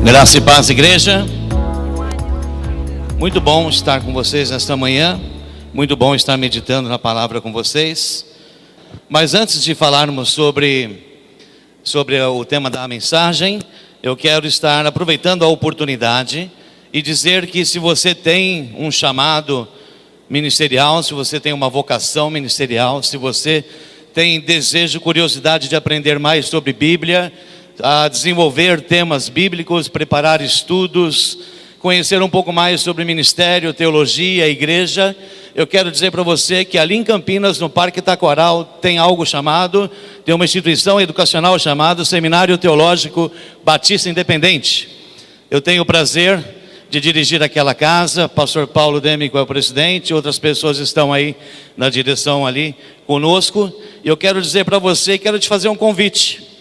Graça e paz, igreja. Muito bom estar com vocês nesta manhã. Muito bom estar meditando na palavra com vocês. Mas antes de falarmos sobre o tema da mensagem, eu quero estar aproveitando a oportunidade e dizer que se você tem um chamado ministerial, se você tem uma vocação ministerial, se você tem desejo, curiosidade de aprender mais sobre Bíblia, a desenvolver temas bíblicos, preparar estudos, conhecer um pouco mais sobre ministério, teologia, igreja, eu quero dizer para você que ali em Campinas, no Parque Taquaral, tem uma instituição educacional chamada Seminário Teológico Batista Independente. Eu tenho o prazer de dirigir aquela casa, pastor Paulo Dêmico é o presidente, outras pessoas estão aí na direção ali conosco, e eu quero dizer para você, quero te fazer um convite.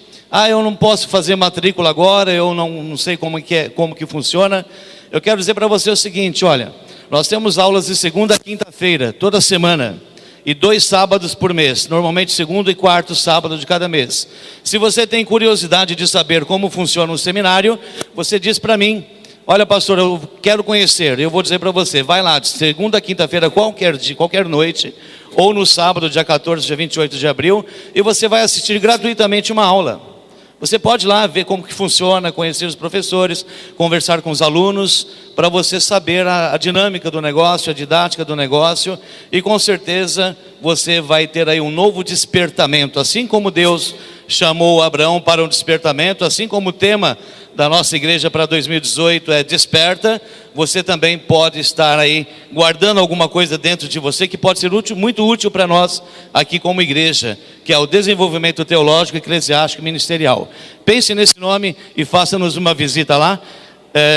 Eu não posso fazer matrícula agora, eu não sei como que funciona. Eu quero dizer para você o seguinte, olha, nós temos aulas de segunda a quinta-feira, toda semana, e 2 sábados por mês, normalmente segundo e quarto sábado de cada mês. Se você tem curiosidade de saber como funciona o seminário, você diz para mim, olha pastor, eu quero conhecer, eu vou dizer para você, vai lá de segunda a quinta-feira, qualquer noite, ou no sábado, dia 14, dia 28 de abril, e você vai assistir gratuitamente uma aula. Você pode ir lá ver como que funciona, conhecer os professores, conversar com os alunos, para você saber a dinâmica do negócio, a didática do negócio, e com certeza você vai ter aí um novo despertamento, assim como Deus chamou Abraão para um despertamento, assim como o tema da nossa igreja para 2018 é desperta, você também pode estar aí guardando alguma coisa dentro de você que pode ser muito útil para nós aqui como igreja, que é o desenvolvimento teológico, eclesiástico e ministerial. Pense nesse nome e faça-nos uma visita lá.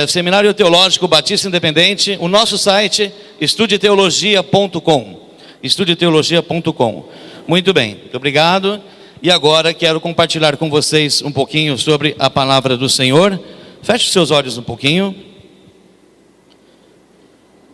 Seminário Teológico Batista Independente, o nosso site estudieteologia.com. estudieteologia.com. Muito bem, muito obrigado. E agora quero compartilhar com vocês um pouquinho sobre a palavra do Senhor. Feche seus olhos um pouquinho.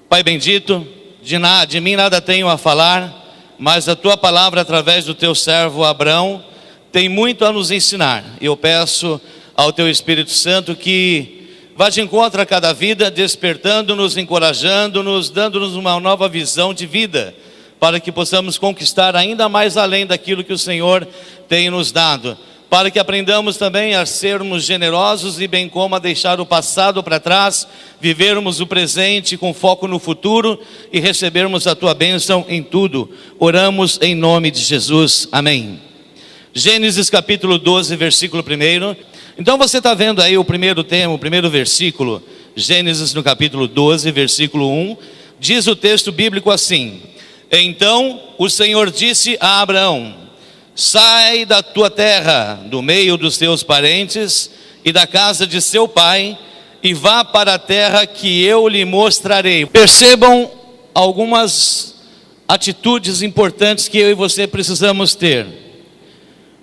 Pai bendito, de mim nada tenho a falar, mas a tua palavra através do teu servo Abraão tem muito a nos ensinar. E eu peço ao teu Espírito Santo que vá de encontro a cada vida, despertando-nos, encorajando-nos, dando-nos uma nova visão de vida, para que possamos conquistar ainda mais além daquilo que o Senhor tem nos dado, para que aprendamos também a sermos generosos e bem como a deixar o passado para trás, vivermos o presente com foco no futuro e recebermos a tua bênção em tudo. Oramos em nome de Jesus, amém. Gênesis capítulo 12, versículo 1. Então você está vendo aí o primeiro tema, o primeiro versículo, Gênesis no capítulo 12, versículo 1, diz o texto bíblico assim: então o Senhor disse a Abraão: sai da tua terra, do meio dos teus parentes e da casa de seu pai, e vá para a terra que eu lhe mostrarei. Percebam algumas atitudes importantes que eu e você precisamos ter.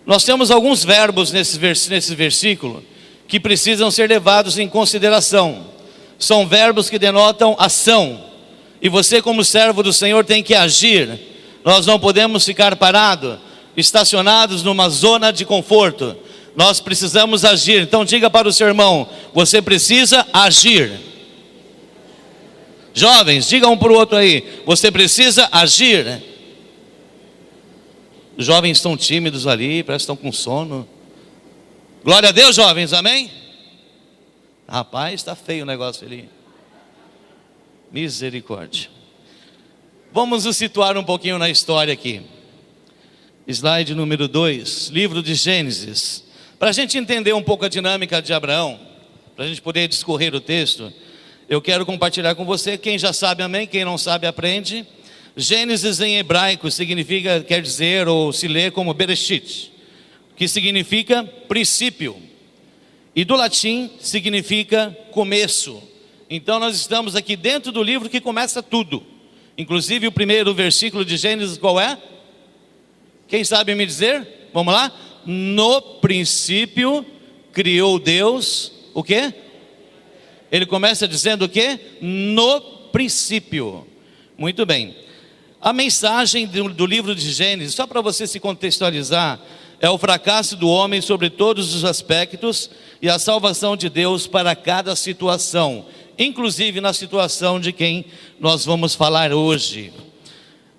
Nós temos alguns verbos nesse versículo que precisam ser levados em consideração. São verbos que denotam ação. E você, como servo do Senhor, tem que agir. Nós não podemos ficar parados, estacionados numa zona de conforto. Nós precisamos agir. Então diga para o seu irmão: você precisa agir. Jovens, digam um para o outro aí: você precisa agir. Os jovens estão tímidos ali, parece que estão com sono. Glória a Deus, jovens, amém? Rapaz, está feio o negócio ali. Misericórdia. Vamos nos situar um pouquinho na história aqui. Slide número 2, livro de Gênesis. Para a gente entender um pouco a dinâmica de Abraão, para a gente poder discorrer o texto, eu quero compartilhar com você. Quem já sabe, amém. Quem não sabe, aprende. Gênesis em hebraico quer dizer, ou se lê como Bereshit, que significa princípio. E do latim significa começo. Então nós estamos aqui dentro do livro que começa tudo. Inclusive o primeiro versículo de Gênesis qual é? Quem sabe me dizer? Vamos lá? No princípio criou Deus o quê? Ele começa dizendo o quê? No princípio. Muito bem. A mensagem do livro de Gênesis, só para você se contextualizar, é o fracasso do homem sobre todos os aspectos e a salvação de Deus para cada situação, inclusive na situação de quem nós vamos falar hoje.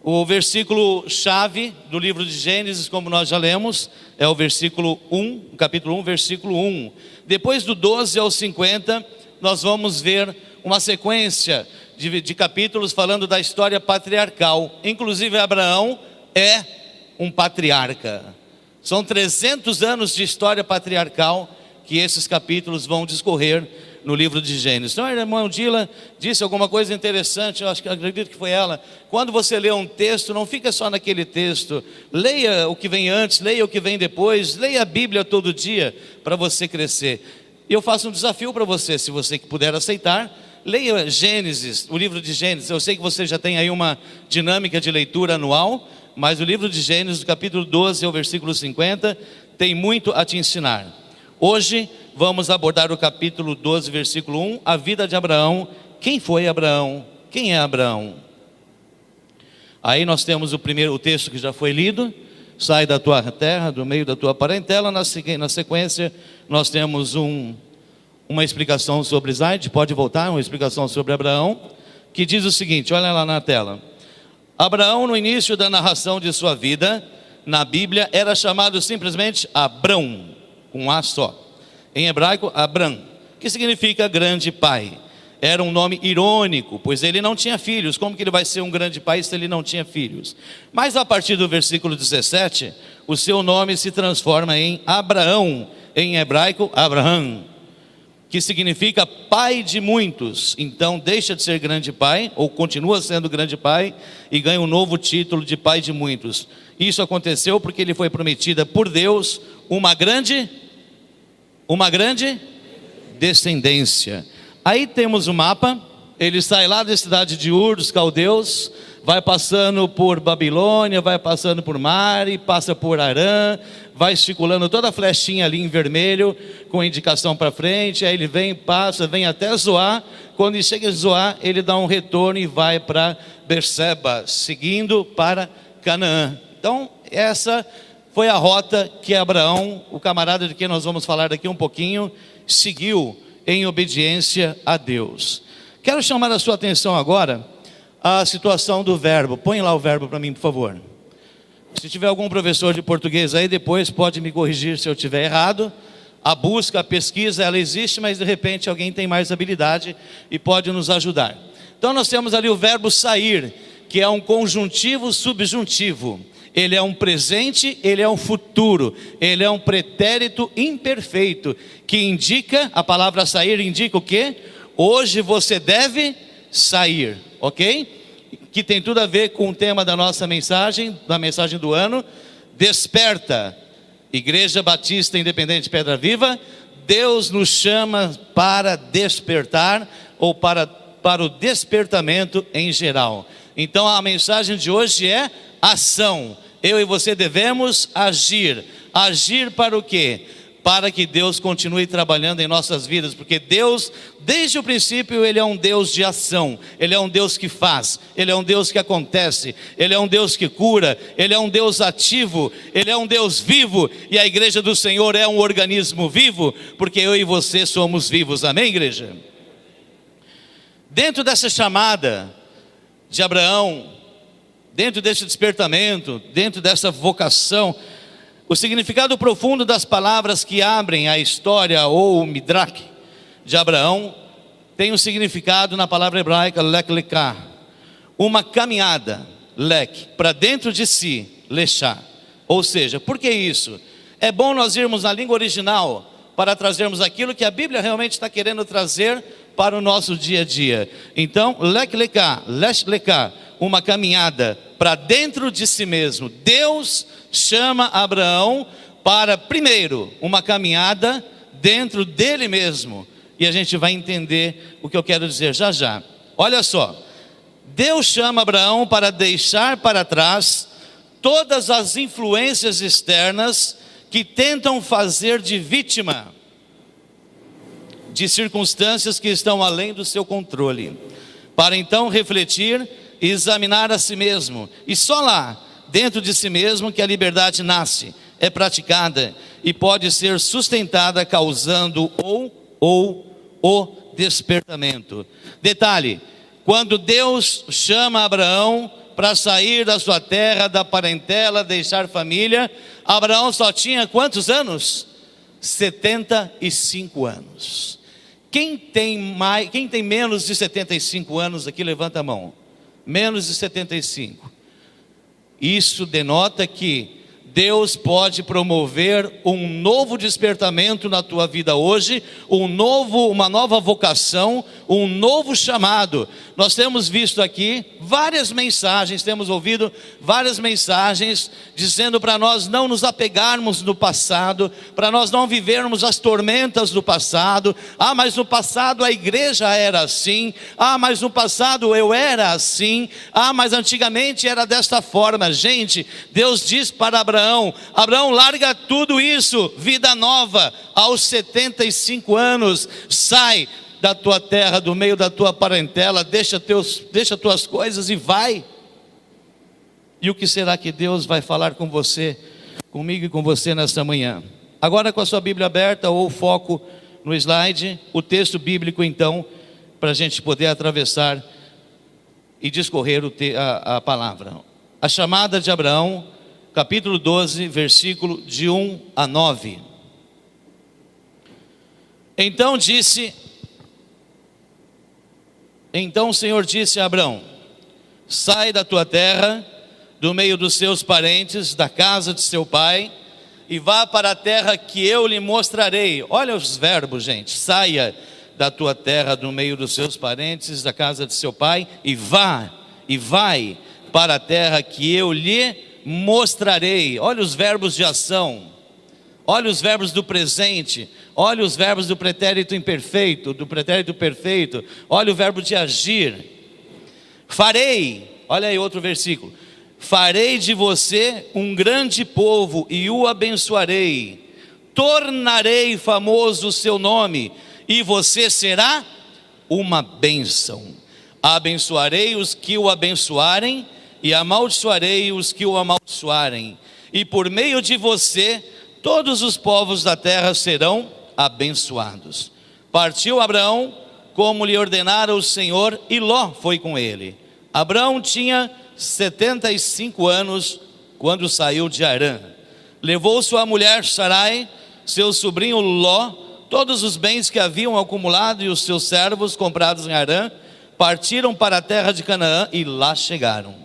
O versículo chave do livro de Gênesis, como nós já lemos, é o versículo 1, capítulo 1, versículo 1. Depois do 12 ao 50, nós vamos ver uma sequência de capítulos falando da história patriarcal. Inclusive Abraão é um patriarca. São 300 anos de história patriarcal que esses capítulos vão discorrer no livro de Gênesis. Então a irmã Dila disse alguma coisa interessante, acredito que foi ela. Quando você lê um texto, não fica só naquele texto, leia o que vem antes, leia o que vem depois, leia a Bíblia todo dia para você crescer. E eu faço um desafio para você, se você puder aceitar, leia Gênesis, o livro de Gênesis. Eu sei que você já tem aí uma dinâmica de leitura anual, mas o livro de Gênesis, do capítulo 12 ao versículo 50, tem muito a te ensinar. Hoje vamos abordar o capítulo 12, versículo 1, a vida de Abraão. Quem foi Abraão? Quem é Abraão? Aí nós temos o texto que já foi lido. Sai da tua terra, do meio da tua parentela. Na sequência nós temos uma explicação sobre Isaac. Pode voltar, uma explicação sobre Abraão, que diz o seguinte, olha lá na tela. Abraão, no início da narração de sua vida, na Bíblia, era chamado simplesmente Abrão, com A só. Em hebraico, Abram, que significa grande pai. Era um nome irônico, pois ele não tinha filhos. Como que ele vai ser um grande pai se ele não tinha filhos? Mas a partir do versículo 17, o seu nome se transforma em Abraão, em hebraico, Abraham, que significa pai de muitos. Então deixa de ser grande pai, ou continua sendo grande pai, e ganha um novo título de pai de muitos. Isso aconteceu porque ele foi prometida por Deus uma grande descendência. Aí temos o mapa. Ele sai lá da cidade de Ur dos caldeus, vai passando por Babilônia, vai passando por Mari, passa por Harã, vai circulando toda a flechinha ali em vermelho, com indicação para frente. Aí ele vem, passa, vem até Zoar. Quando ele chega em Zoar, ele dá um retorno e vai para Berseba, seguindo para Canaã. Então essa foi a rota que Abraão, o camarada de quem nós vamos falar daqui um pouquinho, seguiu em obediência a Deus. Quero chamar a sua atenção agora à situação do verbo. Põe lá o verbo para mim, por favor. Se tiver algum professor de português aí, depois pode me corrigir se eu estiver errado. A busca, a pesquisa, ela existe, mas de repente alguém tem mais habilidade e pode nos ajudar. Então nós temos ali o verbo sair, que é um conjuntivo subjuntivo. Ele é um presente, ele é um futuro, ele é um pretérito imperfeito, que indica, a palavra sair indica o quê? Hoje você deve sair, ok? Que tem tudo a ver com o tema da nossa mensagem, da mensagem do ano. Desperta, Igreja Batista Independente Pedra Viva. Deus nos chama para despertar, ou para o despertamento em geral. Então a mensagem de hoje é ação. Eu e você devemos agir. Agir para o quê? Para que Deus continue trabalhando em nossas vidas, porque Deus, desde o princípio, Ele é um Deus de ação. Ele é um Deus que faz, Ele é um Deus que acontece, Ele é um Deus que cura, Ele é um Deus ativo, Ele é um Deus vivo, e a igreja do Senhor é um organismo vivo, porque eu e você somos vivos, amém, igreja? Dentro dessa chamada de Abraão, dentro desse despertamento, dentro dessa vocação, o significado profundo das palavras que abrem a história, ou o midrash de Abraão, tem um significado na palavra hebraica lek lekah, uma caminhada, lek, para dentro de si, lechá. Ou seja, por que isso? É bom nós irmos na língua original para trazermos aquilo que a Bíblia realmente está querendo trazer para o nosso dia a dia. Então, lek lekah, lesh lekah, uma caminhada para dentro de si mesmo. Deus chama Abraão para, primeiro, uma caminhada dentro dele mesmo. E a gente vai entender o que eu quero dizer já já. Olha só, Deus chama Abraão para deixar para trás todas as influências externas que tentam fazer de vítima de circunstâncias que estão além do seu controle, para então refletir e examinar a si mesmo. E só lá, dentro de si mesmo, que a liberdade nasce. é praticada e pode ser sustentada causando o despertamento. Detalhe, quando Deus chama Abraão para sair da sua terra, da parentela, deixar família, Abraão só tinha quantos anos? 75 anos. Quem tem menos de 75 anos aqui, levanta a mão. Menos de 75. Isso denota que Deus pode promover um novo despertamento na tua vida hoje, uma nova vocação, um novo chamado. Nós temos visto aqui várias mensagens, temos ouvido várias mensagens dizendo para nós não nos apegarmos no passado, para nós não vivermos as tormentas do passado. Mas no passado a igreja era assim. Mas no passado eu era assim. Mas antigamente era desta forma. Gente, Deus diz para Abraão: Abraão, larga tudo isso, vida nova, aos 75 anos, sai da tua terra, do meio da tua parentela, deixa tuas coisas e vai. E o que será que Deus vai falar com você, comigo e com você nesta manhã? Agora, com a sua Bíblia aberta ou foco no slide, o texto bíblico então, para a gente poder atravessar e discorrer a palavra. A chamada de Abraão, capítulo 12, versículo de 1 a 9. Então o Senhor disse a Abraão: sai da tua terra, do meio dos seus parentes, da casa de seu pai, e vá para a terra que eu lhe mostrarei. Olha os verbos, gente. Saia da tua terra, do meio dos seus parentes, da casa de seu pai, e vai para a terra que eu lhe mostrarei. Olha os verbos de ação, olha os verbos do presente, olha os verbos do pretérito imperfeito, do pretérito perfeito, olha o verbo de agir. Farei, olha aí outro versículo: farei de você um grande povo e o abençoarei, tornarei famoso o seu nome e você será uma bênção. Abençoarei os que o abençoarem e amaldiçoarei os que o amaldiçoarem, e por meio de você todos os povos da terra serão abençoados. Partiu Abraão como lhe ordenara o Senhor, e Ló foi com ele. Abraão tinha 75 anos quando saiu de Harã. Levou sua mulher Sarai, seu sobrinho Ló, todos os bens que haviam acumulado e os seus servos comprados em Harã. Partiram para a terra de Canaã e lá chegaram.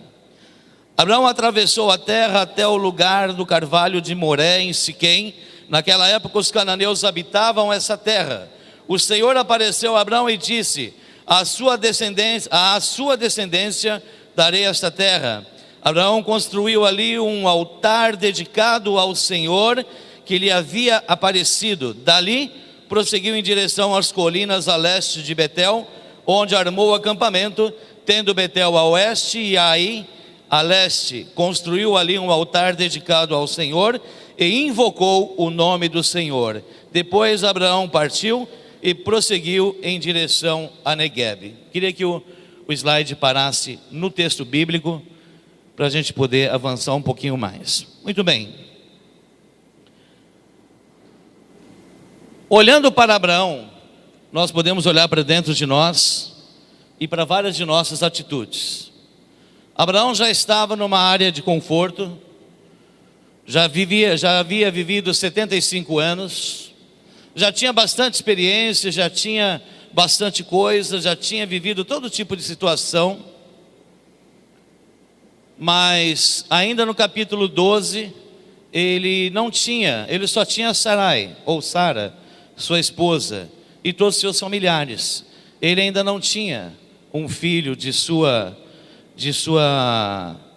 Abraão atravessou a terra até o lugar do carvalho de Moré, em Siquém. Naquela época os cananeus habitavam essa terra. O Senhor apareceu a Abraão e disse: à sua descendência darei esta terra. Abraão construiu ali um altar dedicado ao Senhor que lhe havia aparecido. Dali prosseguiu em direção às colinas a leste de Betel, onde armou o acampamento, tendo Betel a oeste e Ai a leste. Construiu ali um altar dedicado ao Senhor e invocou o nome do Senhor. Depois Abraão partiu e prosseguiu em direção a Neguebe. Queria que o slide parasse no texto bíblico para a gente poder avançar um pouquinho mais. Muito bem. Olhando para Abraão, nós podemos olhar para dentro de nós e para várias de nossas atitudes. Abraão já estava numa área de conforto, já havia vivido 75 anos, já tinha bastante experiência, já tinha bastante coisa, já tinha vivido todo tipo de situação. Mas ainda no capítulo 12, ele só tinha Sarai, ou Sara, sua esposa, e todos os seus familiares. Ele ainda não tinha um filho de sua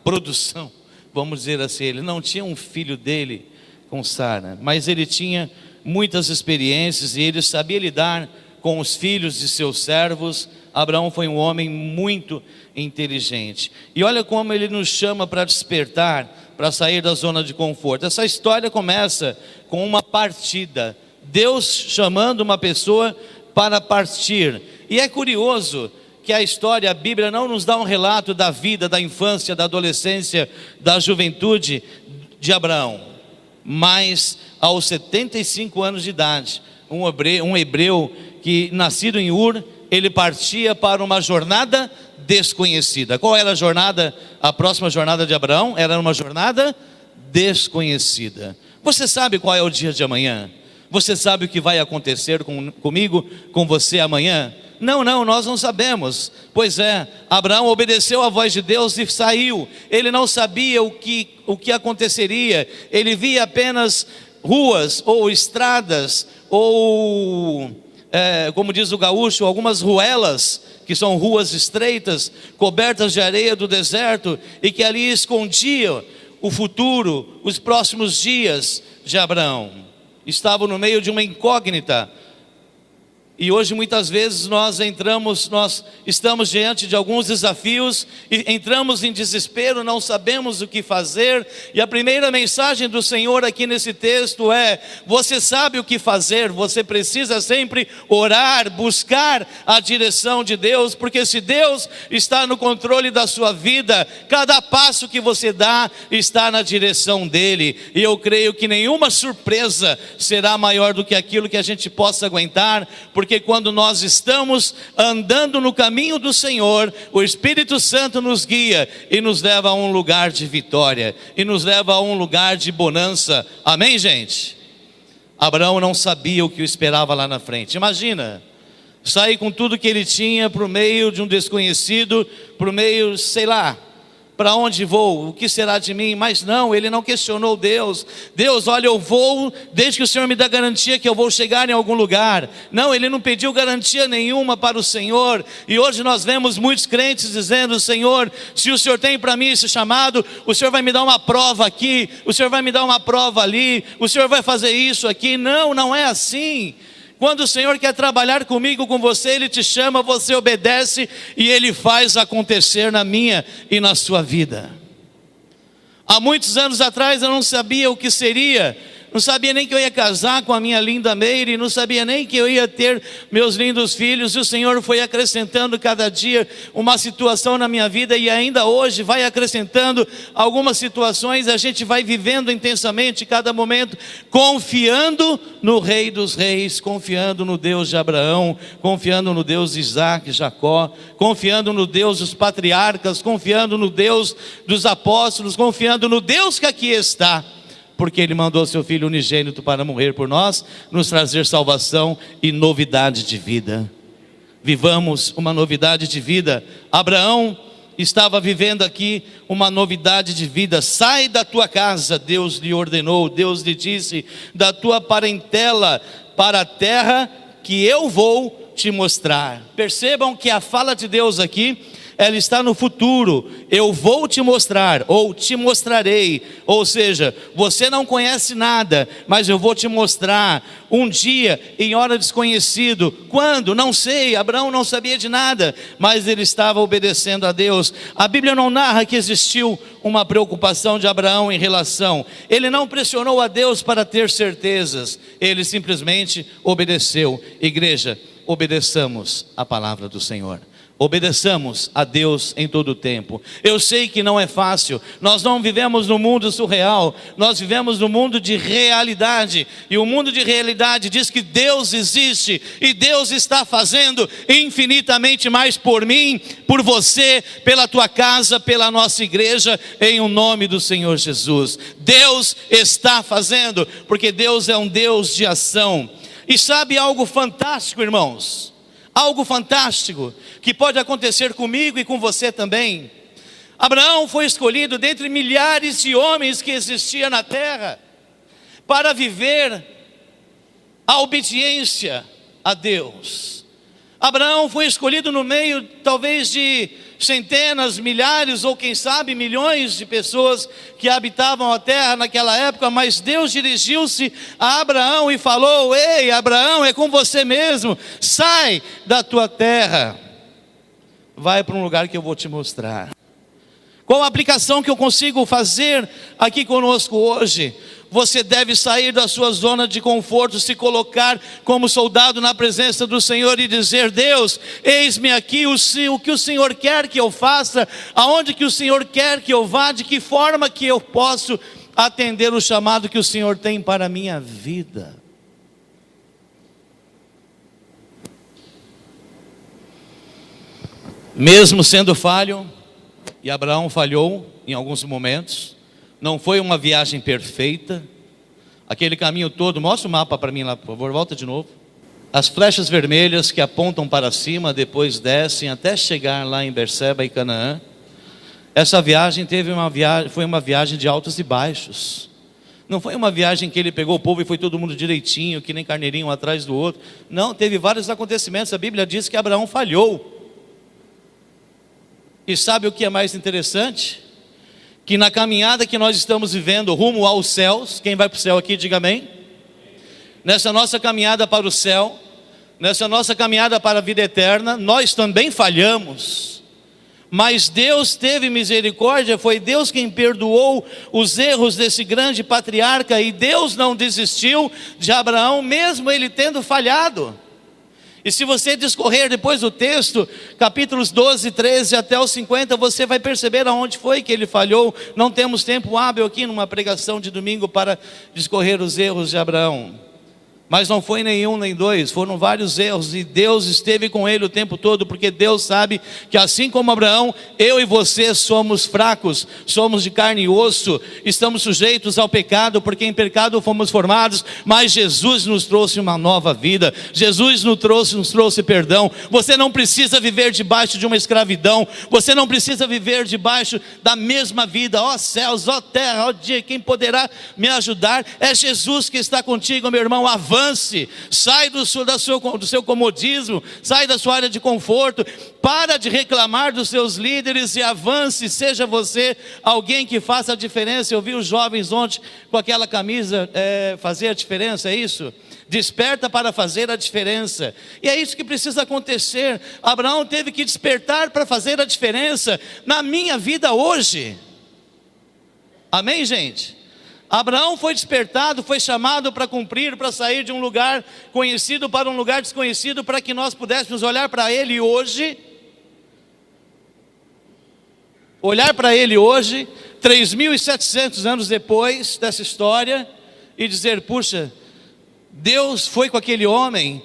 produção, vamos dizer assim. Ele não tinha um filho dele com Sara, mas ele tinha muitas experiências e ele sabia lidar com os filhos de seus servos. Abraão foi um homem muito inteligente. E olha como ele nos chama para despertar, para sair da zona de conforto. Essa história começa com uma partida, Deus chamando uma pessoa para partir. E é curioso que a Bíblia não nos dá um relato da vida, da infância, da adolescência, da juventude de Abraão. Mas aos 75 anos de idade, um hebreu que nascido em Ur, ele partia para uma jornada desconhecida. Qual era a jornada? A próxima jornada de Abraão era uma jornada desconhecida. Você sabe qual é o dia de amanhã? Você sabe o que vai acontecer comigo, com você amanhã? Não, nós não sabemos. Pois é, Abraão obedeceu à voz de Deus e saiu. Ele não sabia o que aconteceria. Ele via apenas ruas ou estradas ou, como diz o gaúcho, algumas ruelas, que são ruas estreitas, cobertas de areia do deserto, e que ali escondiam o futuro, os próximos dias de Abraão. Estavam no meio de uma incógnita. E hoje muitas vezes nós estamos diante de alguns desafios e entramos em desespero, não sabemos o que fazer. E a primeira mensagem do Senhor aqui nesse texto é: você sabe o que fazer, você precisa sempre orar, buscar a direção de Deus, porque se Deus está no controle da sua vida, cada passo que você dá está na direção dele. E eu creio que nenhuma surpresa será maior do que aquilo que a gente possa aguentar, porque quando nós estamos andando no caminho do Senhor, o Espírito Santo nos guia e nos leva a um lugar de vitória, e nos leva a um lugar de bonança. Amém, gente? Abraão não sabia o que o esperava lá na frente. Imagina, sair com tudo que ele tinha para o meio de um desconhecido, para o meio, sei lá, para onde vou? O que será de mim? Mas não, ele não questionou Deus. Deus, olha, eu vou, desde que o Senhor me dá garantia que eu vou chegar em algum lugar. Não, ele não pediu garantia nenhuma para o Senhor. E hoje nós vemos muitos crentes dizendo: Senhor, se o Senhor tem para mim esse chamado, o Senhor vai me dar uma prova aqui, o Senhor vai me dar uma prova ali, o Senhor vai fazer isso aqui. Não, não é assim. Quando o Senhor quer trabalhar comigo, com você, Ele te chama, você obedece e Ele faz acontecer na minha e na sua vida. Há muitos anos atrás eu não sabia o que seria, não sabia nem que eu ia casar com a minha linda Meire, não sabia nem que eu ia ter meus lindos filhos, e o Senhor foi acrescentando cada dia uma situação na minha vida, e ainda hoje vai acrescentando algumas situações. A gente vai vivendo intensamente cada momento, confiando no Rei dos Reis, confiando no Deus de Abraão, confiando no Deus de Isaac, Jacó, confiando no Deus dos patriarcas, confiando no Deus dos apóstolos, confiando no Deus que aqui está, porque Ele mandou seu Filho unigênito para morrer por nós, nos trazer salvação e novidade de vida. Vivamos uma novidade de vida. Abraão estava vivendo aqui uma novidade de vida. Sai da tua casa, Deus lhe ordenou, Deus lhe disse, da tua parentela para a terra que eu vou te mostrar. Percebam que a fala de Deus aqui, ela está no futuro. Eu vou te mostrar, ou te mostrarei. Ou seja, você não conhece nada, mas eu vou te mostrar. Um dia, em hora desconhecido. Quando? Não sei. Abraão não sabia de nada, mas ele estava obedecendo a Deus. A Bíblia não narra que existiu uma preocupação de Abraão em relação. Ele não pressionou a Deus para ter certezas. Ele simplesmente obedeceu. Igreja, obedeçamos a palavra do Senhor. Obedeçamos a Deus em todo o tempo. Eu sei que não é fácil. Nós não vivemos no mundo surreal. Nós vivemos no mundo de realidade. E o mundo de realidade diz que Deus existe. E Deus está fazendo infinitamente mais por mim, por você, pela tua casa, pela nossa igreja, em o nome do Senhor Jesus. Deus está fazendo, porque Deus é um Deus de ação. E sabe algo fantástico, irmãos? Algo fantástico que pode acontecer comigo e com você também. Abraão foi escolhido dentre milhares de homens que existiam na terra para viver a obediência a Deus. Abraão foi escolhido no meio talvez de centenas, milhares ou quem sabe milhões de pessoas que habitavam a terra naquela época, mas Deus dirigiu-se a Abraão e falou: ei, Abraão, é com você mesmo, sai da tua terra, vai para um lugar que eu vou te mostrar. Qual a aplicação que eu consigo fazer aqui conosco hoje? Você deve sair da sua zona de conforto, se colocar como soldado na presença do Senhor e dizer: Deus, eis-me aqui, o que o Senhor quer que eu faça, aonde que o Senhor quer que eu vá, de que forma que eu posso atender o chamado que o Senhor tem para a minha vida. Mesmo sendo falho, e Abraão falhou em alguns momentos, não foi uma viagem perfeita, aquele caminho todo, mostra o mapa para mim lá, por favor, volta de novo. As flechas vermelhas que apontam para cima, depois descem até chegar lá em Berseba e Canaã. Essa viagem foi uma viagem de altos e baixos. Não foi uma viagem que ele pegou o povo e foi todo mundo direitinho, que nem carneirinho um atrás do outro. Não, teve vários acontecimentos. A Bíblia diz que Abraão falhou. E sabe o que é mais interessante? Que na caminhada que nós estamos vivendo rumo aos céus, quem vai para o céu aqui, diga amém. Nessa nossa caminhada para o céu, nessa nossa caminhada para a vida eterna, nós também falhamos. Mas Deus teve misericórdia, foi Deus quem perdoou os erros desse grande patriarca, e Deus não desistiu de Abraão, mesmo ele tendo falhado. E se você discorrer depois do texto, capítulos 12, 13 até os 50, você vai perceber aonde foi que ele falhou. Não temos tempo hábil aqui numa pregação de domingo para discorrer os erros de Abraão. Mas não foi nenhum nem dois, foram vários erros, e Deus esteve com ele o tempo todo, porque Deus sabe que assim como Abraão, eu e você somos fracos, somos de carne e osso, estamos sujeitos ao pecado, porque em pecado fomos formados, mas Jesus nos trouxe uma nova vida, Jesus nos trouxe perdão. Você não precisa viver debaixo de uma escravidão, você não precisa viver debaixo da mesma vida. Ó céus, ó terra, ó dia, quem poderá me ajudar? É Jesus que está contigo, meu irmão. Avance, sai do seu comodismo, sai da sua área de conforto, para de reclamar dos seus líderes e avance, seja você alguém que faça a diferença. Eu vi os jovens ontem com aquela camisa, fazer a diferença, é isso? Desperta para fazer a diferença, e é isso que precisa acontecer. Abraão teve que despertar para fazer a diferença na minha vida hoje, amém, gente? Abraão foi despertado, foi chamado para cumprir, para sair de um lugar conhecido para um lugar desconhecido, para que nós pudéssemos olhar para ele hoje, 3.700 anos depois dessa história, e dizer: puxa, Deus foi com aquele homem,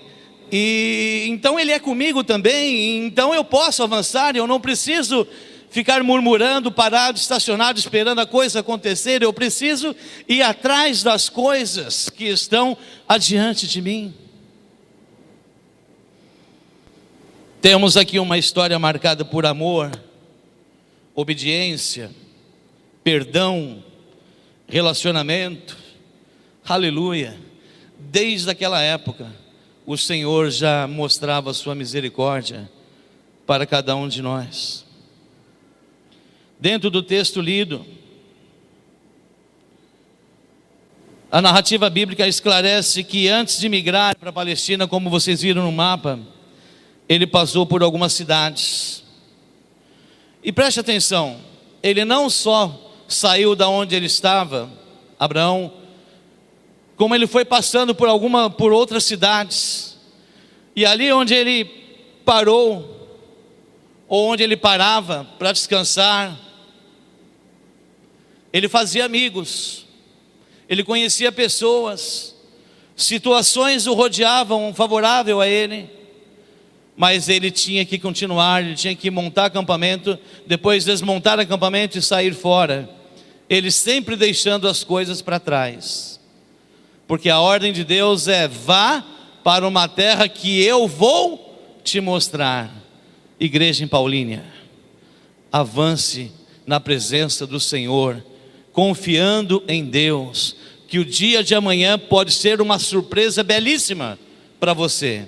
e então ele é comigo também, então eu posso avançar, eu não preciso ficar murmurando, parado, estacionado, esperando a coisa acontecer. Eu preciso ir atrás das coisas que estão adiante de mim. Temos aqui uma história marcada por amor, obediência, perdão, relacionamento. Aleluia. Desde aquela época, o Senhor já mostrava a sua misericórdia para cada um de nós. Dentro do texto lido, a narrativa bíblica esclarece que antes de migrar para a Palestina, como vocês viram no mapa, ele passou por algumas cidades. E preste atenção, ele não só saiu da onde ele estava, Abraão, como ele foi passando por outras cidades. E ali onde ele parou, ou onde ele parava para descansar, ele fazia amigos, ele conhecia pessoas, situações o rodeavam favorável a ele, mas ele tinha que continuar, ele tinha que montar acampamento, depois desmontar acampamento e sair fora, ele sempre deixando as coisas para trás, porque a ordem de Deus é: vá para uma terra que eu vou te mostrar. Igreja em Paulínia, avance na presença do Senhor, confiando em Deus, que o dia de amanhã pode ser uma surpresa belíssima para você,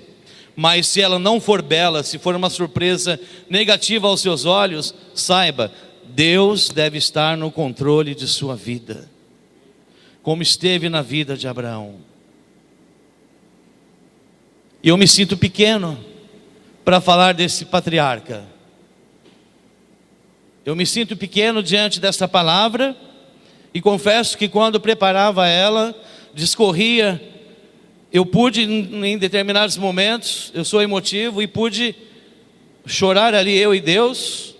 mas se ela não for bela, se for uma surpresa negativa aos seus olhos, saiba, Deus deve estar no controle de sua vida, como esteve na vida de Abraão. E eu me sinto pequeno para falar desse patriarca, eu me sinto pequeno diante dessa palavra, e confesso que quando preparava ela, discorria, eu pude em determinados momentos, eu sou emotivo, e pude chorar ali, eu e Deus,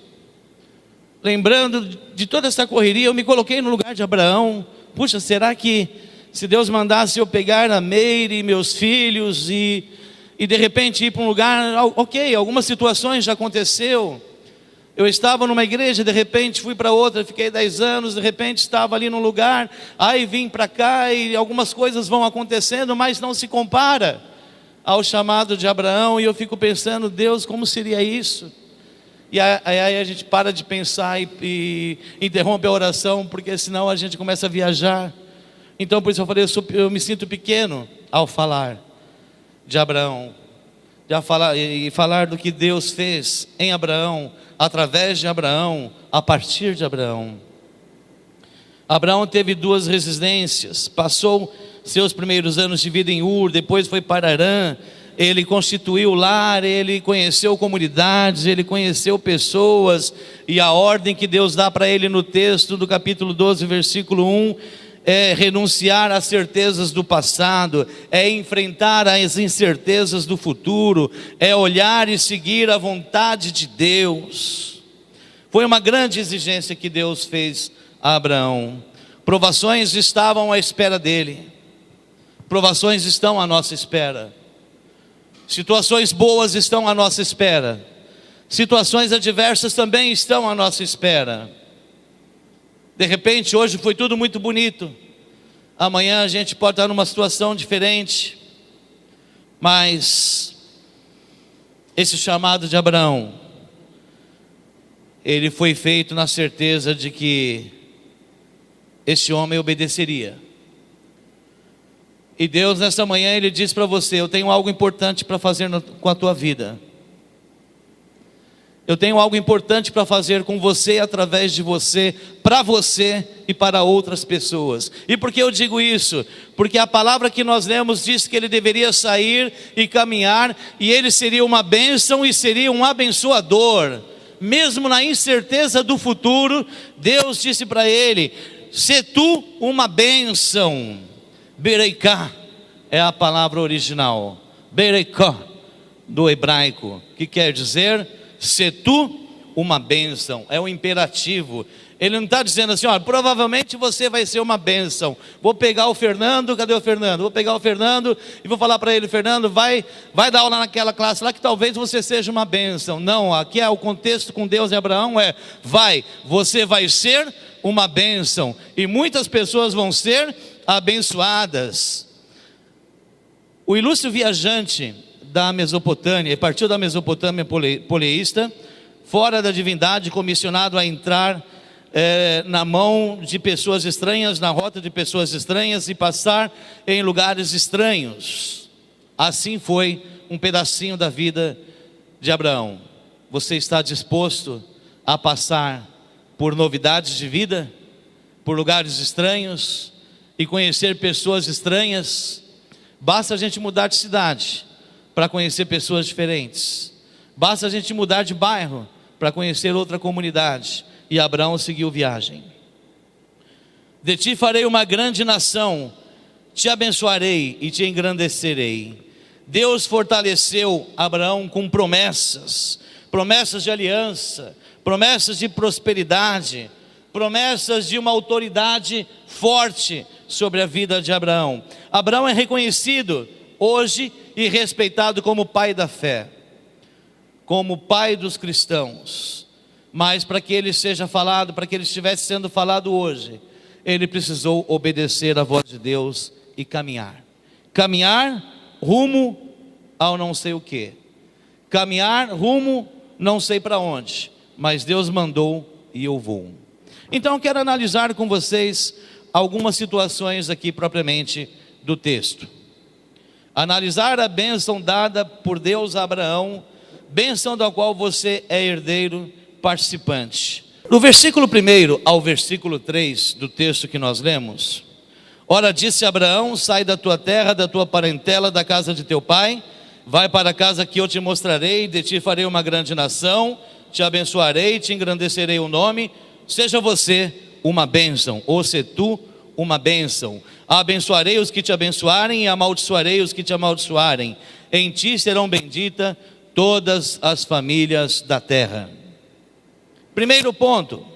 lembrando de toda essa correria. Eu me coloquei no lugar de Abraão, puxa, será que se Deus mandasse eu pegar a Meire e meus filhos e de repente ir para um lugar, ok, algumas situações já aconteceu. Eu estava numa igreja, de repente fui para outra, fiquei 10 anos, de repente estava ali num lugar, aí vim para cá e algumas coisas vão acontecendo, mas não se compara ao chamado de Abraão. E eu fico pensando, Deus, como seria isso? E aí a gente para de pensar e interrompe a oração, porque senão a gente começa a viajar. Então por isso eu falei, eu me sinto pequeno ao falar de Abraão, falar do que Deus fez em Abraão, através de Abraão, a partir de Abraão. Abraão teve 2 residências, passou seus primeiros anos de vida em Ur, depois foi para Harã. Ele constituiu lar, ele conheceu comunidades, ele conheceu pessoas, e a ordem que Deus dá para ele no texto do capítulo 12, versículo 1, é renunciar às certezas do passado, é enfrentar as incertezas do futuro, é olhar e seguir a vontade de Deus. Foi uma grande exigência que Deus fez a Abraão. Provações estavam à espera dele, provações estão à nossa espera, situações boas estão à nossa espera, situações adversas também estão à nossa espera. De repente, hoje foi tudo muito bonito, amanhã a gente pode estar numa situação diferente, mas esse chamado de Abraão, ele foi feito na certeza de que esse homem obedeceria. E Deus nessa manhã, Ele diz para você, eu tenho algo importante para fazer com a tua vida. Eu tenho algo importante para fazer com você, através de você, para você e para outras pessoas. E por que eu digo isso? Porque a palavra que nós lemos diz que ele deveria sair e caminhar, e ele seria uma bênção e seria um abençoador. Mesmo na incerteza do futuro, Deus disse para ele, se tu uma bênção. Bereiká é a palavra original, Bereiká do hebraico, que quer dizer se tu uma bênção, é um imperativo. Ele não está dizendo assim, olha, provavelmente você vai ser uma bênção. Vou pegar o Fernando, cadê o Fernando? Vou pegar o Fernando e vou falar para ele, Fernando, vai dar aula naquela classe lá que talvez você seja uma bênção. Não, aqui é o contexto com Deus e Abraão você vai ser uma bênção e muitas pessoas vão ser abençoadas. O ilustre viajante da Mesopotâmia, partiu da Mesopotâmia poleísta, fora da divindade, comissionado a entrar na mão de pessoas estranhas, na rota de pessoas estranhas e passar em lugares estranhos. Assim foi um pedacinho da vida de Abraão. Você está disposto a passar por novidades de vida, por lugares estranhos e conhecer pessoas estranhas? Basta a gente mudar de cidade para conhecer pessoas diferentes. Basta a gente mudar de bairro para conhecer outra comunidade. E Abraão seguiu viagem. De ti farei uma grande nação, te abençoarei e te engrandecerei. Deus fortaleceu Abraão com promessas de aliança, promessas de prosperidade, promessas de uma autoridade forte sobre a vida de Abraão. Abraão é reconhecido hoje e respeitado como pai da fé, como pai dos cristãos. Mas para que ele seja falado, para que ele estivesse sendo falado hoje, ele precisou obedecer à voz de Deus e caminhar rumo ao não sei o que, caminhar rumo não sei para onde, mas Deus mandou e eu vou. Então eu quero analisar com vocês algumas situações aqui propriamente do texto. Analisar a bênção dada por Deus a Abraão, bênção da qual você é herdeiro, participante. Do versículo 1 ao versículo 3 do texto que nós lemos: ora, disse Abraão, sai da tua terra, da tua parentela, da casa de teu pai, vai para a casa que eu te mostrarei, de ti farei uma grande nação, te abençoarei, te engrandecerei o nome, seja você uma bênção, ou se tu uma bênção. Abençoarei os que te abençoarem e amaldiçoarei os que te amaldiçoarem. Em ti serão benditas todas as famílias da terra. Primeiro ponto: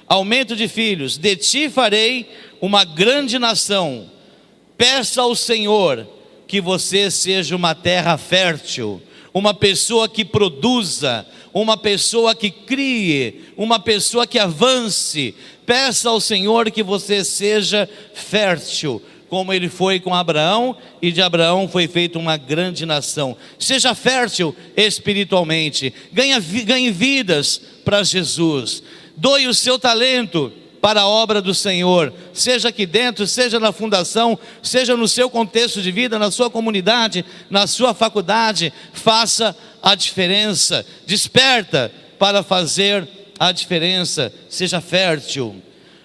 aumento de filhos, de ti farei uma grande nação. Peça ao Senhor que você seja uma terra fértil, uma pessoa que produza, uma pessoa que crie, uma pessoa que avance. Peça ao Senhor que você seja fértil, como ele foi com Abraão, e de Abraão foi feita uma grande nação. Seja fértil espiritualmente, ganhe vidas para Jesus, doe o seu talento para a obra do Senhor, seja aqui dentro, seja na fundação, seja no seu contexto de vida, na sua comunidade, na sua faculdade. Faça a diferença, desperta para fazer a diferença, seja fértil.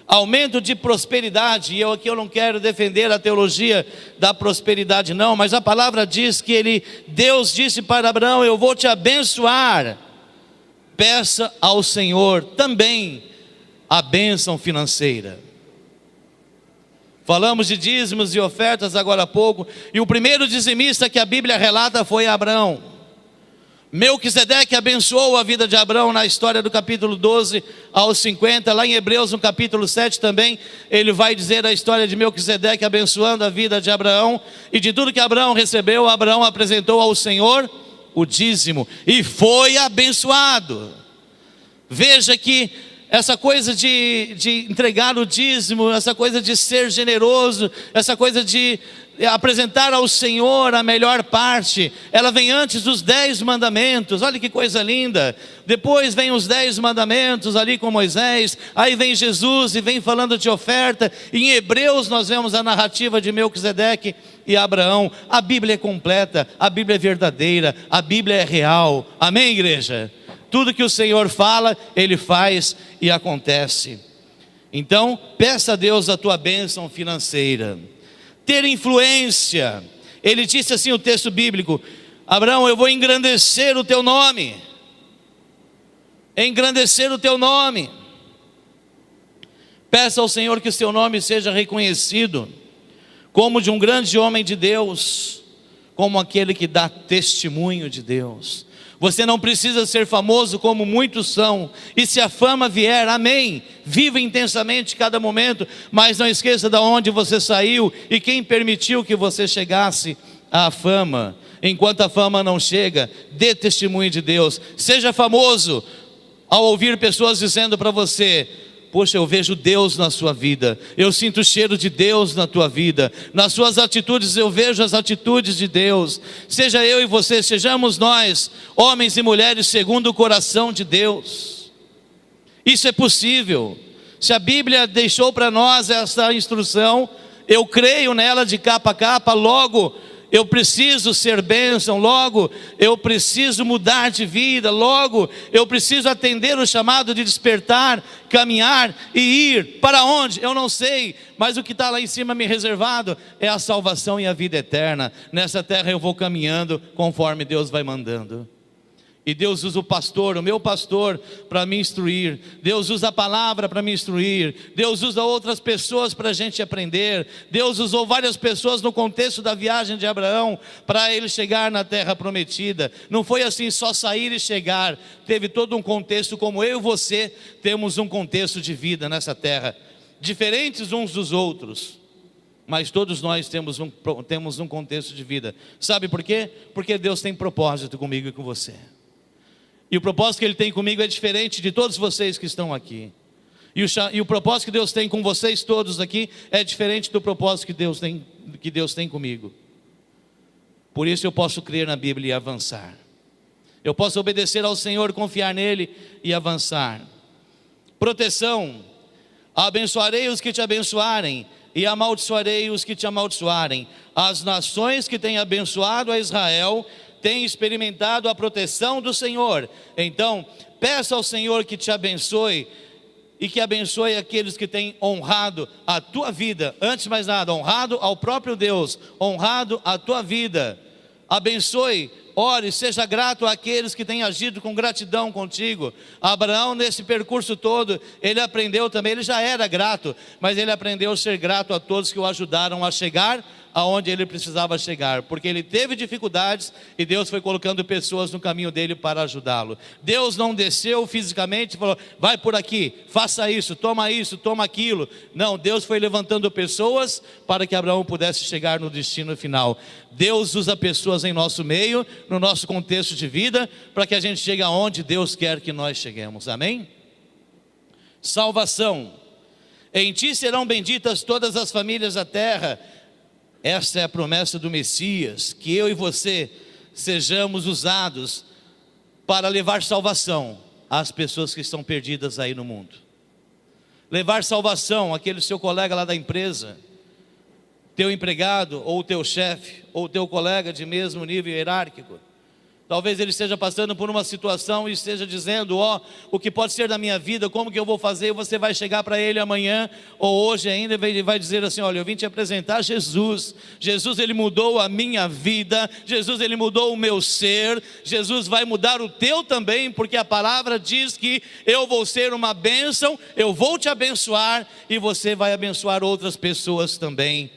Aumento de prosperidade, e eu não quero defender a teologia da prosperidade não, mas a palavra diz que Deus disse para Abraão: eu vou te abençoar. Peça ao Senhor também a bênção financeira. Falamos de dízimos e ofertas agora há pouco, e o primeiro dizimista que a Bíblia relata foi Abraão. Melquisedeque abençoou a vida de Abraão na história do capítulo 12 aos 50, lá em Hebreus no capítulo 7 também, ele vai dizer a história de Melquisedeque abençoando a vida de Abraão, e de tudo que Abraão recebeu, Abraão apresentou ao Senhor o dízimo, e foi abençoado. Veja que essa coisa de entregar o dízimo, essa coisa de ser generoso, essa coisa de apresentar ao Senhor a melhor parte, ela vem antes dos 10 mandamentos. Olha que coisa linda. Depois vem os 10 mandamentos ali com Moisés, aí vem Jesus e vem falando de oferta, e em Hebreus nós vemos a narrativa de Melquisedeque e Abraão. A Bíblia é completa, a Bíblia é verdadeira, a Bíblia é real. Amém, igreja? Tudo que o Senhor fala, Ele faz e acontece. Então, peça a Deus a tua bênção financeira. Ter influência. Ele disse assim, o texto bíblico: Abraão, eu vou engrandecer o teu nome. Engrandecer o teu nome. Peça ao Senhor que o seu nome seja reconhecido como de um grande homem de Deus, como aquele que dá testemunho de Deus. Você não precisa ser famoso como muitos são, e se a fama vier, amém, viva intensamente cada momento, mas não esqueça de onde você saiu e quem permitiu que você chegasse à fama. Enquanto a fama não chega, dê testemunho de Deus. Seja famoso ao ouvir pessoas dizendo para você: poxa, eu vejo Deus na sua vida, eu sinto o cheiro de Deus na tua vida, nas suas atitudes eu vejo as atitudes de Deus. Seja eu e você, sejamos nós, homens e mulheres segundo o coração de Deus. Isso é possível. Se a Bíblia deixou para nós essa instrução, eu creio nela de capa a capa. Logo, eu preciso ser bênção, logo eu preciso mudar de vida, logo eu preciso atender o chamado de despertar, caminhar e ir. Para onde? Eu não sei, mas o que está lá em cima me reservado é a salvação e a vida eterna. Nessa terra eu vou caminhando conforme Deus vai mandando. E Deus usa o pastor, o meu pastor, para me instruir. Deus usa a palavra para me instruir. Deus usa outras pessoas para a gente aprender. Deus usou várias pessoas no contexto da viagem de Abraão para ele chegar na terra prometida. Não foi assim só sair e chegar. Teve todo um contexto, como eu e você temos um contexto de vida nessa terra, diferentes uns dos outros, mas todos nós temos um contexto de vida. Sabe por quê? Porque Deus tem propósito comigo e com você. E o propósito que Ele tem comigo é diferente de todos vocês que estão aqui. E o propósito que Deus tem com vocês todos aqui é diferente do propósito que Deus tem comigo. Por isso eu posso crer na Bíblia e avançar. Eu posso obedecer ao Senhor, confiar nele e avançar. Proteção. Abençoarei os que te abençoarem e amaldiçoarei os que te amaldiçoarem. As nações que têm abençoado a Israel tem experimentado a proteção do Senhor. Então, peça ao Senhor que te abençoe e que abençoe aqueles que têm honrado a tua vida. Antes de mais nada, honrado ao próprio Deus, honrado a tua vida. Abençoe, ore, seja grato àqueles que têm agido com gratidão contigo. Abraão, nesse percurso todo, ele aprendeu também, ele já era grato, mas ele aprendeu a ser grato a todos que o ajudaram a chegar aonde ele precisava chegar, porque ele teve dificuldades e Deus foi colocando pessoas no caminho dele para ajudá-lo. Deus não desceu fisicamente e falou: vai por aqui, faça isso, toma aquilo. Não, Deus foi levantando pessoas para que Abraão pudesse chegar no destino final. Deus usa pessoas em nosso meio, no nosso contexto de vida, para que a gente chegue aonde Deus quer que nós cheguemos. Amém? Salvação. Em ti serão benditas todas as famílias da terra. Esta é a promessa do Messias, que eu e você sejamos usados para levar salvação às pessoas que estão perdidas aí no mundo. Levar salvação àquele seu colega lá da empresa, teu empregado, ou teu chefe, ou teu colega de mesmo nível hierárquico. Talvez ele esteja passando por uma situação e esteja dizendo: o que pode ser da minha vida, como que eu vou fazer? E você vai chegar para ele amanhã, ou hoje ainda, e vai dizer assim: olha, eu vim te apresentar Jesus. Jesus, ele mudou a minha vida. Jesus, ele mudou o meu ser. Jesus vai mudar o teu também, porque a palavra diz que eu vou ser uma bênção, eu vou te abençoar, e você vai abençoar outras pessoas também.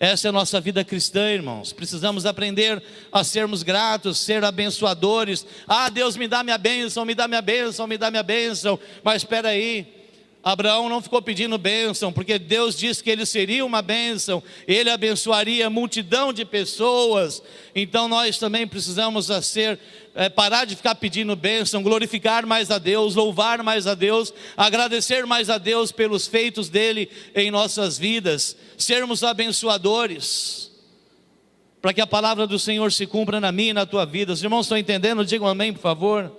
Essa é a nossa vida cristã, irmãos. Precisamos aprender a sermos gratos, ser abençoadores. Deus, me dá minha bênção, me dá minha bênção, me dá minha bênção. Mas espera aí, Abraão não ficou pedindo bênção, porque Deus disse que ele seria uma bênção, ele abençoaria multidão de pessoas. Então nós também precisamos parar de ficar pedindo bênção, glorificar mais a Deus, louvar mais a Deus, agradecer mais a Deus pelos feitos dele em nossas vidas, sermos abençoadores, para que a palavra do Senhor se cumpra na minha e na tua vida. Os irmãos estão entendendo? Digam amém, por favor.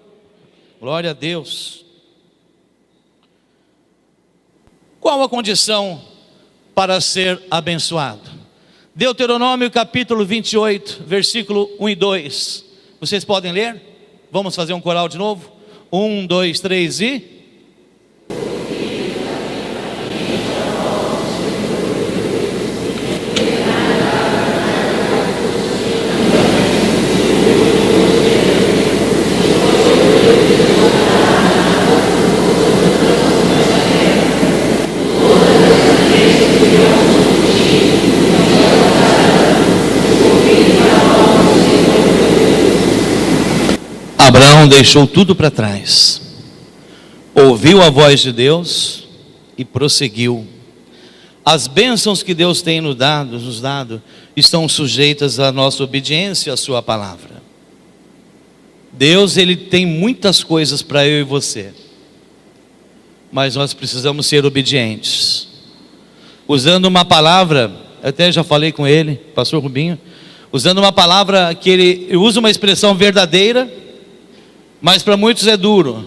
Glória a Deus. Qual a condição para ser abençoado? Deuteronômio capítulo 28, versículo 1 e 2. Vocês podem ler? Vamos fazer um coral de novo? 1, 2, 3 e... Abraão deixou tudo para trás, ouviu a voz de Deus e prosseguiu. As bênçãos que Deus tem nos dado estão sujeitas à nossa obediência à sua palavra. Deus, ele tem muitas coisas para eu e você, mas nós precisamos ser obedientes. Usando uma palavra, até já falei com ele, pastor Rubinho, usando uma palavra que ele usa uma expressão verdadeira, mas para muitos é duro.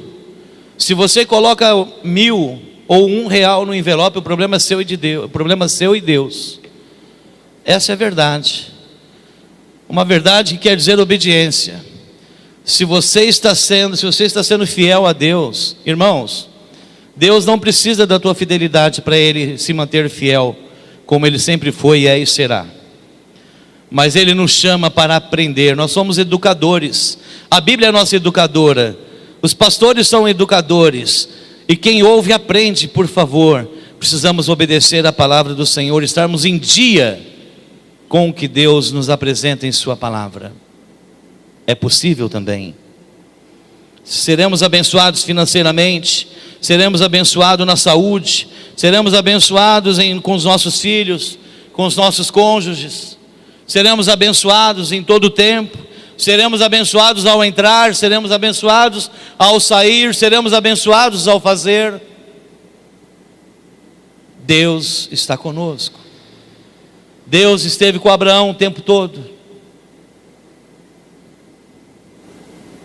Se você coloca 1.000 ou R$1 no envelope, o problema é seu e de Deus. O problema é seu e Deus. Essa é a verdade. Uma verdade que quer dizer obediência. Se você está sendo fiel a Deus, irmãos, Deus não precisa da tua fidelidade para Ele se manter fiel, como Ele sempre foi, é e será. Mas Ele nos chama para aprender. Nós somos educadores. A Bíblia é nossa educadora. Os pastores são educadores. E quem ouve aprende, por favor. Precisamos obedecer a palavra do Senhor, estarmos em dia com o que Deus nos apresenta em sua palavra. É possível também. Seremos abençoados financeiramente, seremos abençoados na saúde, seremos abençoados com os nossos filhos, com os nossos cônjuges. Seremos abençoados em todo o tempo, seremos abençoados ao entrar, seremos abençoados ao sair, seremos abençoados ao fazer. Deus está conosco. Deus esteve com Abraão o tempo todo.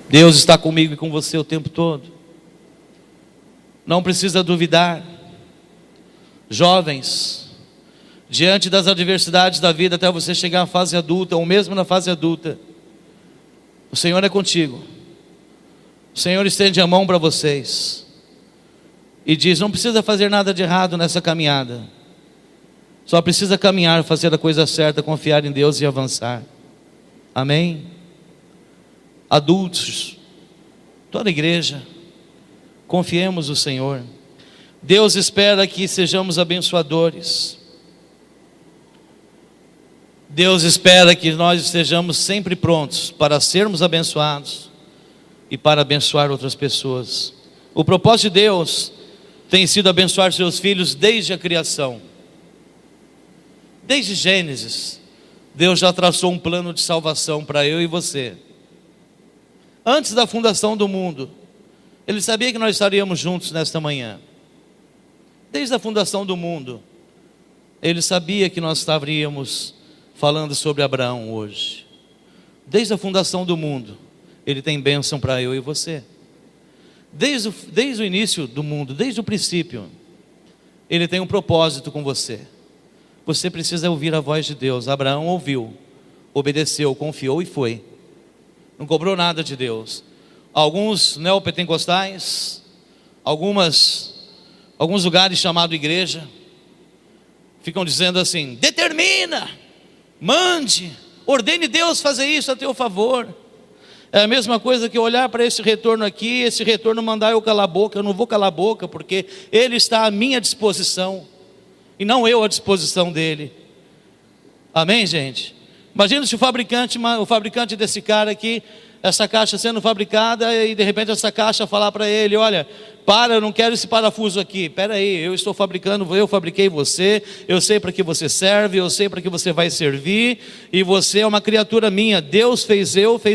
Deus está comigo e com você o tempo todo. Não precisa duvidar. Jovens, diante das adversidades da vida, até você chegar à fase adulta, ou mesmo na fase adulta, o Senhor é contigo. O Senhor estende a mão para vocês e diz: não precisa fazer nada de errado nessa caminhada, só precisa caminhar, fazer a coisa certa, confiar em Deus e avançar. Amém? Adultos, toda a igreja, confiemos no Senhor. Deus espera que sejamos abençoadores. Deus espera que nós estejamos sempre prontos para sermos abençoados e para abençoar outras pessoas. O propósito de Deus tem sido abençoar seus filhos desde a criação. Desde Gênesis, Deus já traçou um plano de salvação para eu e você. Antes da fundação do mundo, Ele sabia que nós estaríamos juntos nesta manhã. Desde a fundação do mundo, Ele sabia que nós estaríamos falando sobre Abraão hoje. Desde a fundação do mundo, Ele tem bênção para eu e você. Desde o início do mundo, desde o princípio, Ele tem um propósito com você. Você precisa ouvir a voz de Deus. Abraão ouviu, obedeceu, confiou e foi. Não cobrou nada de Deus. Alguns neopentecostais, alguns lugares chamados igreja, ficam dizendo assim: determina, mande, ordene Deus fazer isso a teu favor. É a mesma coisa que olhar para esse retorno aqui, esse retorno mandar eu calar a boca. Eu não vou calar a boca, porque Ele está à minha disposição, e não eu à disposição dEle. Amém, gente? Imagina se o fabricante desse cara aqui, essa caixa sendo fabricada, e de repente essa caixa falar para ele: olha, eu não quero esse parafuso aqui. Espera aí, eu estou fabricando, eu fabriquei você, eu sei para que você serve, eu sei para que você vai servir, e você é uma criatura minha. Deus fez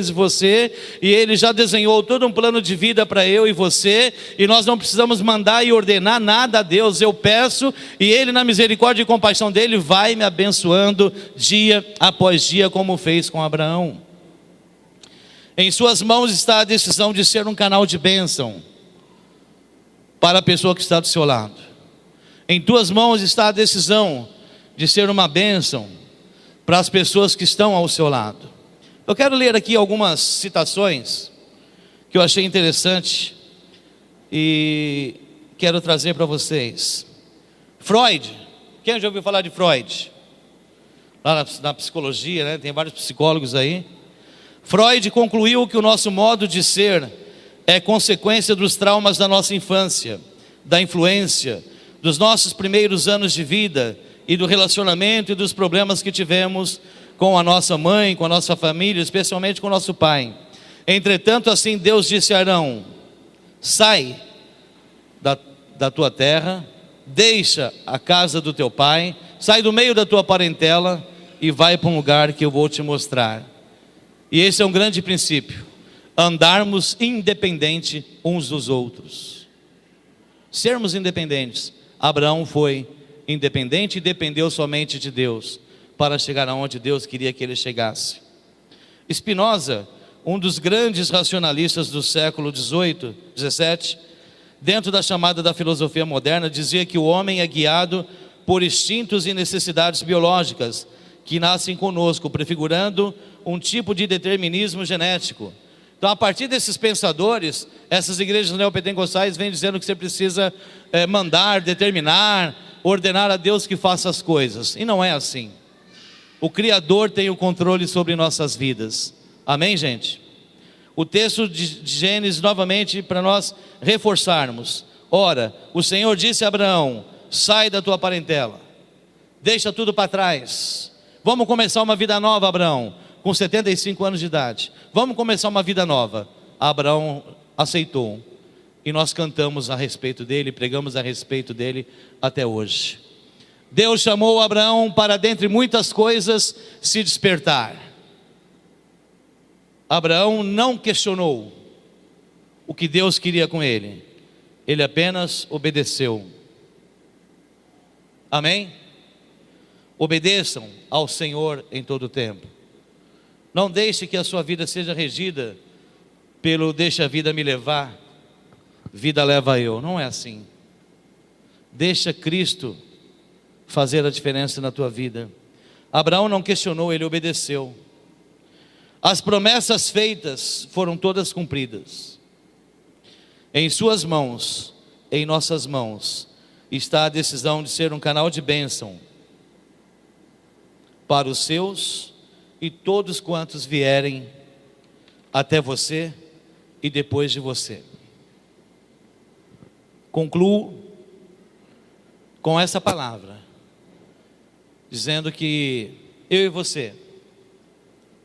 você, e Ele já desenhou todo um plano de vida para eu e você, e nós não precisamos mandar e ordenar nada a Deus. Eu peço, e Ele, na misericórdia e compaixão dEle, vai me abençoando dia após dia, como fez com Abraão. Em suas mãos está a decisão de ser um canal de bênção para a pessoa que está do seu lado. Em tuas mãos está a decisão de ser uma bênção para as pessoas que estão ao seu lado. Eu quero ler aqui algumas citações que eu achei interessante e quero trazer para vocês. Freud, quem já ouviu falar de Freud? Lá na psicologia, né? Tem vários psicólogos aí. Freud concluiu que o nosso modo de ser é consequência dos traumas da nossa infância, da influência, dos nossos primeiros anos de vida e do relacionamento e dos problemas que tivemos com a nossa mãe, com a nossa família, especialmente com o nosso pai. Entretanto, assim Deus disse a Arão: sai da tua terra, deixa a casa do teu pai, sai do meio da tua parentela e vai para um lugar que eu vou te mostrar. E esse é um grande princípio: andarmos independente uns dos outros, sermos independentes. Abraão foi independente e dependeu somente de Deus para chegar aonde Deus queria que ele chegasse. Spinoza, um dos grandes racionalistas do século XVIII, XVII, dentro da chamada da filosofia moderna, dizia que o homem é guiado por instintos e necessidades biológicas que nascem conosco, prefigurando um tipo de determinismo genético. Então, a partir desses pensadores, essas igrejas neopentecostais vêm dizendo que você precisa mandar, determinar, ordenar a Deus que faça as coisas. E não é assim. O Criador tem o controle sobre nossas vidas. Amém, gente? O texto de Gênesis, novamente, para nós reforçarmos. Ora, o Senhor disse a Abraão: sai da tua parentela, deixa tudo para trás. Vamos começar uma vida nova, Abraão, com 75 anos de idade. Vamos começar uma vida nova. Abraão aceitou. E nós cantamos a respeito dele, pregamos a respeito dele até hoje. Deus chamou Abraão para, dentre muitas coisas, se despertar. Abraão não questionou o que Deus queria com ele. Ele apenas obedeceu. Amém? Obedeçam ao Senhor em todo o tempo. Não deixe que a sua vida seja regida pelo deixa a vida me levar, vida leva eu. Não é assim. Deixa Cristo fazer a diferença na tua vida. Abraão não questionou, ele obedeceu. As promessas feitas foram todas cumpridas. Em suas mãos, em nossas mãos, está a decisão de ser um canal de bênção para os seus e todos quantos vierem até você e depois de você. Concluo com essa palavra, dizendo que eu e você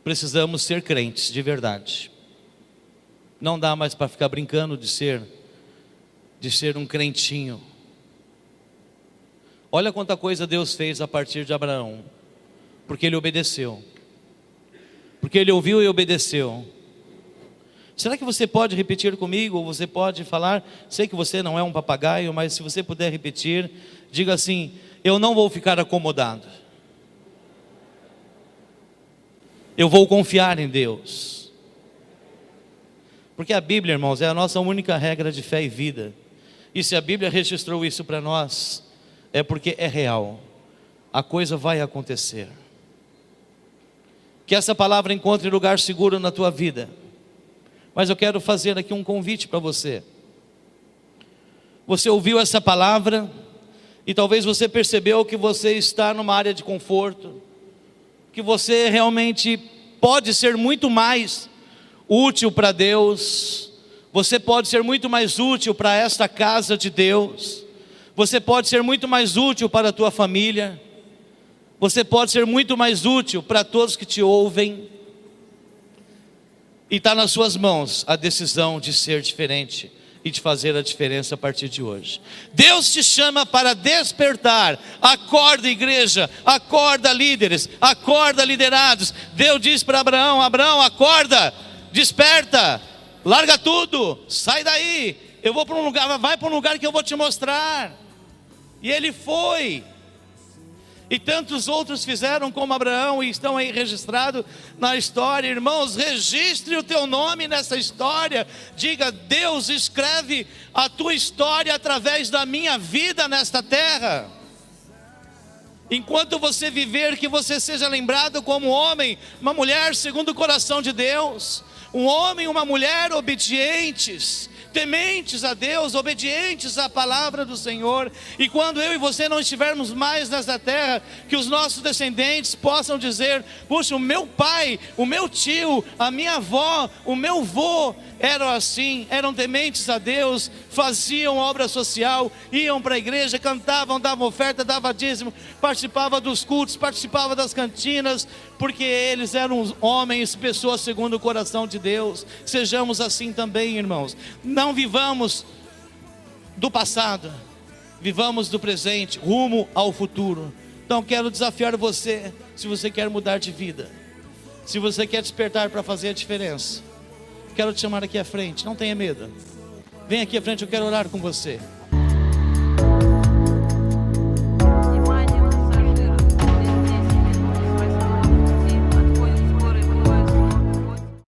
precisamos ser crentes de verdade. Não dá mais para ficar brincando de ser um crentinho. Olha quanta coisa Deus fez a partir de Abraão, porque ele obedeceu, porque ele ouviu e obedeceu. Será que você pode repetir comigo, ou você pode falar? Sei que você não é um papagaio, mas se você puder repetir, diga assim: eu não vou ficar acomodado, eu vou confiar em Deus. Porque a Bíblia, irmãos, é a nossa única regra de fé e vida. E se a Bíblia registrou isso para nós, é porque é real. A coisa vai acontecer. Que essa palavra encontre lugar seguro na tua vida. Mas eu quero fazer aqui um convite para você. Você ouviu essa palavra e talvez você percebeu que você está numa área de conforto, que você realmente pode ser muito mais útil para Deus. Você pode ser muito mais útil para esta casa de Deus. Você pode ser muito mais útil para a tua família. Você pode ser muito mais útil para todos que te ouvem. E está nas suas mãos a decisão de ser diferente e de fazer a diferença a partir de hoje. Deus te chama para despertar. Acorda, igreja, acorda, líderes, acorda, liderados. Deus diz para Abraão: Abraão, acorda, desperta, larga tudo, sai daí, eu vou para um lugar, vai para um lugar que eu vou te mostrar. E ele foi. E tantos outros fizeram como Abraão e estão aí registrados na história. Irmãos, registre o teu nome nessa história. Diga: Deus escreve a tua história através da minha vida nesta terra. Enquanto você viver, que você seja lembrado como um homem, uma mulher segundo o coração de Deus. Um homem e uma mulher obedientes, tementes a Deus, obedientes à palavra do Senhor. E quando eu e você não estivermos mais nessa terra, que os nossos descendentes possam dizer: puxa, o meu pai, o meu tio, a minha avó, o meu avô eram assim, eram tementes a Deus, faziam obra social, iam para a igreja, cantavam, davam oferta, davam dízimo, participavam dos cultos, participavam das cantinas, porque eles eram homens, pessoas segundo o coração de Deus. Sejamos assim também, irmãos. Não vivamos do passado, vivamos do presente, rumo ao futuro. Então quero desafiar você, se você quer mudar de vida, se você quer despertar para fazer a diferença, quero te chamar aqui à frente, não tenha medo. Vem aqui à frente, eu quero orar com você.